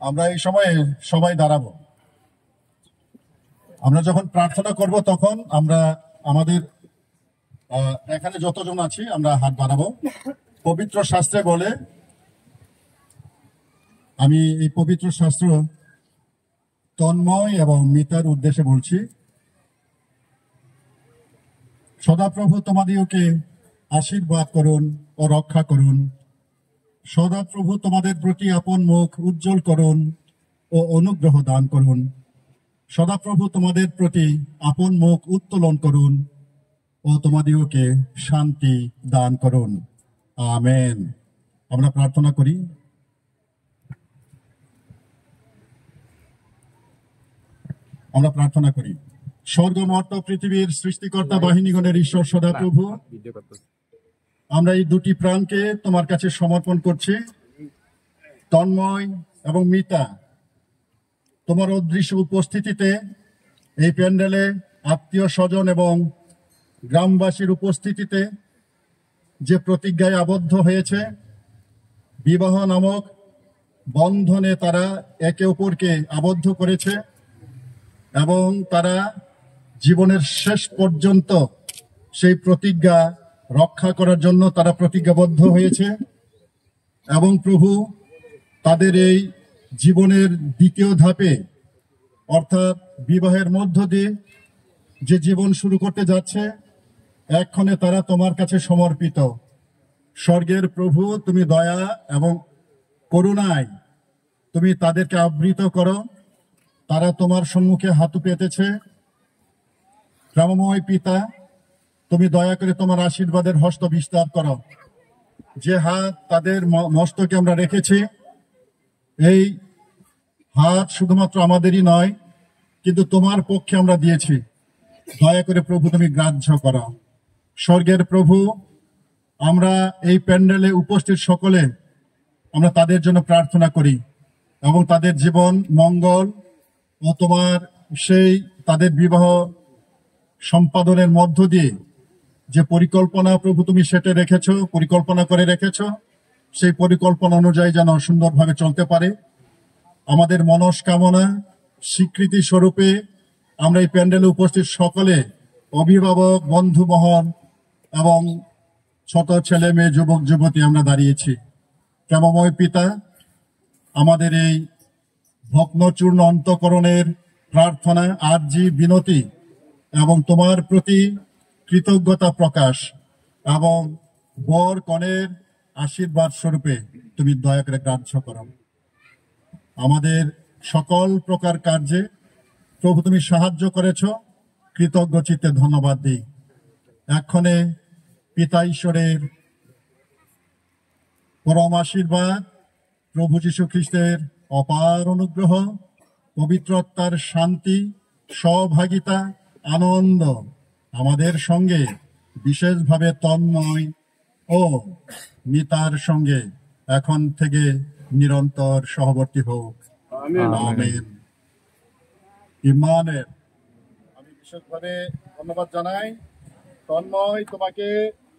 আমরা এই সময়ে সবাই দাঁড়াবো। আমরা যখন প্রার্থনা করব তখন আমরা আমাদের এখানে যতজন আছি আমরা হাত বাড়াবো। পবিত্র শাস্ত্রে বলে, আমি এই পবিত্র শাস্ত্র তন্ময় এবং মিতার উদ্দেশ্যে বলছি। সদাপ্রভু তোমাদিওকে আশীর্বাদ করুন ও রক্ষা করুন। সদাপ্রভু তোমাদের প্রতি আপন মুখ উজ্জ্বল করুন ও অনুগ্রহ দান করুন। সদাপ্রভু তোমাদের প্রতি আপন মুখ উত্তোলন করুন ও তোমাদিওকে শান্তি দান করুন। আমেন। আমরা প্রার্থনা করি। আমরা প্রার্থনা করি। স্বর্গ মর্ত পৃথিবীর সৃষ্টিকর্তা বাহিনীগণের ঈশ্বর সদাপ্রভু, আমরা এই দুটি প্রাণকে তোমার কাছে সমর্পণ করছি। তন্ময় এবং মিতা তোমার অদৃশ্য উপস্থিতিতে এই প্যান্ডেলে আত্মীয় স্বজন এবং গ্রামবাসীর উপস্থিতিতে যে প্রতিজ্ঞায় আবদ্ধ হয়েছে, বিবাহ নামক বন্ধনে তারা একে অপরকে আবদ্ধ করেছে এবং তারা জীবনের শেষ পর্যন্ত সেই প্রতিজ্ঞা রক্ষা করার জন্য তারা প্রতিজ্ঞাবদ্ধ হয়েছে। এবং প্রভু তাদের এই জীবনের দ্বিতীয় ধাপে অর্থাৎ বিবাহের মধ্য দিয়ে যে জীবন শুরু করতে যাচ্ছে, এক্ষণে তারা তোমার কাছে সমর্পিত। স্বর্গের প্রভু, তুমি দয়া এবং করুণায় তুমি তাদেরকে আবৃত করো। তারা তোমার সম্মুখে হাঁটু পেতেছে। প্রেমময় পিতা, তুমি দয়া করে তোমার আশীর্বাদের হস্ত বিস্তার করো। যে হাত তাদের মস্তকে আমরা রেখেছি, এই হাত শুধুমাত্র আমাদেরই নয়, কিন্তু তোমার পক্ষে আমরা দিয়েছি। দয়া করে প্রভু তুমি গ্রাহ্য করো। স্বর্গের প্রভু, আমরা এই প্যান্ডেলে উপস্থিত সকলে আমরা তাদের জন্য প্রার্থনা করি এবং তাদের জীবন মঙ্গল ও তোমার সেই তাদের বিবাহ সম্পাদনের মধ্য দিয়ে যে পরিকল্পনা প্রভু তুমি সেটে রেখেছো, পরিকল্পনা করে রেখেছো, সেই পরিকল্পনা অনুযায়ী যেন সুন্দরভাবে চলতে পারে। আমাদের মনস্কামনা স্বীকৃতি স্বরূপে আমরা এই প্যান্ডেলে উপস্থিত সকলে অভিভাবক, বন্ধু মহল এবং ছোট ছেলে মেয়ে, যুবক যুবতী আমরা দাঁড়িয়েছি। প্রেমময় পিতা, আমাদের এই ভগ্নচূর্ণ অন্তঃকরণের প্রার্থনা, আর্জি, বিনতি এবং তোমার প্রতি কৃতজ্ঞতা প্রকাশ এবং বর কনের আশীর্বাদ স্বরূপে তুমি দয়া করে গ্রাহ্য করো। আমাদের সকল প্রকার কার্যে প্রভু তুমি সাহায্য করেছ, কৃতজ্ঞ চিত্তে ধন্যবাদ দিই। এক্ষণে পিতা ঈশ্বরের পরম আশীর্বাদ, প্রভু যীশু খ্রিস্টের অপার অনুগ্রহ, পবিত্রতার শান্তি, সহভাগিতা, আনন্দ আমাদের সঙ্গে, বিশেষভাবে তন্ময় ও মিতার সঙ্গে এখন থেকে নিরন্তর সহবর্তী হোক। আমেন। ইম্মানুয়েল। আমি বিশেষভাবে ধন্যবাদ জানাই। তন্ময়, তোমাকে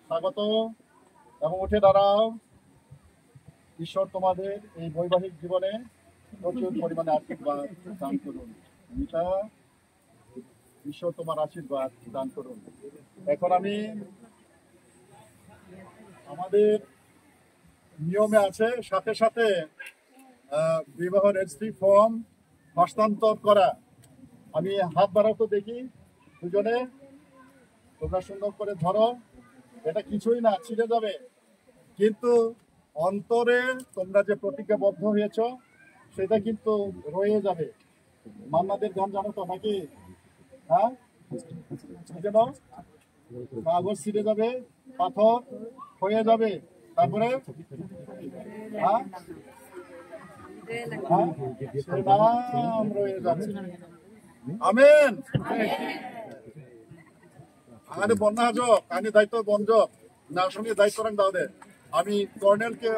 স্বাগত এবং উঠে দাঁড়াও। ঈশ্বর তোমাদের এই বৈবাহিক জীবনে প্রচুর পরিমাণে আশীর্বাদ দান করুন। মিতা, ঈশ্বর তোমার আশীর্বাদ দান করুন। এখন আমি আমাদের নিয়মে আছে সাথে সাথে বিবাহ রেজিস্ট্রি ফর্ম হস্তান্তর করা। আমি হাত বাড়াতে দেখি দুজনে, তোমরা সুন্দর করে ধরো। এটা কিছুই না, ছিঁড়ে যাবে, কিন্তু অন্তরে তোমরা যে প্রতিজ্ঞাবদ্ধ হয়েছ সেটা কিন্তু রয়ে যাবে। মান্নাদের গান জানো তো নাকি? হ্যাঁ, যেন কাগজ ছিঁড়ে যাবে, পাথর হয়ে যাবে, তারপরে নাম রয়ে যাবে। আমেন। আরে বন্যা হাজক, আমি দায়িত্ব বঞ্জক না সঙ্গে দায়িত্ব রাখ দাও দে। আমি কর্নেলকে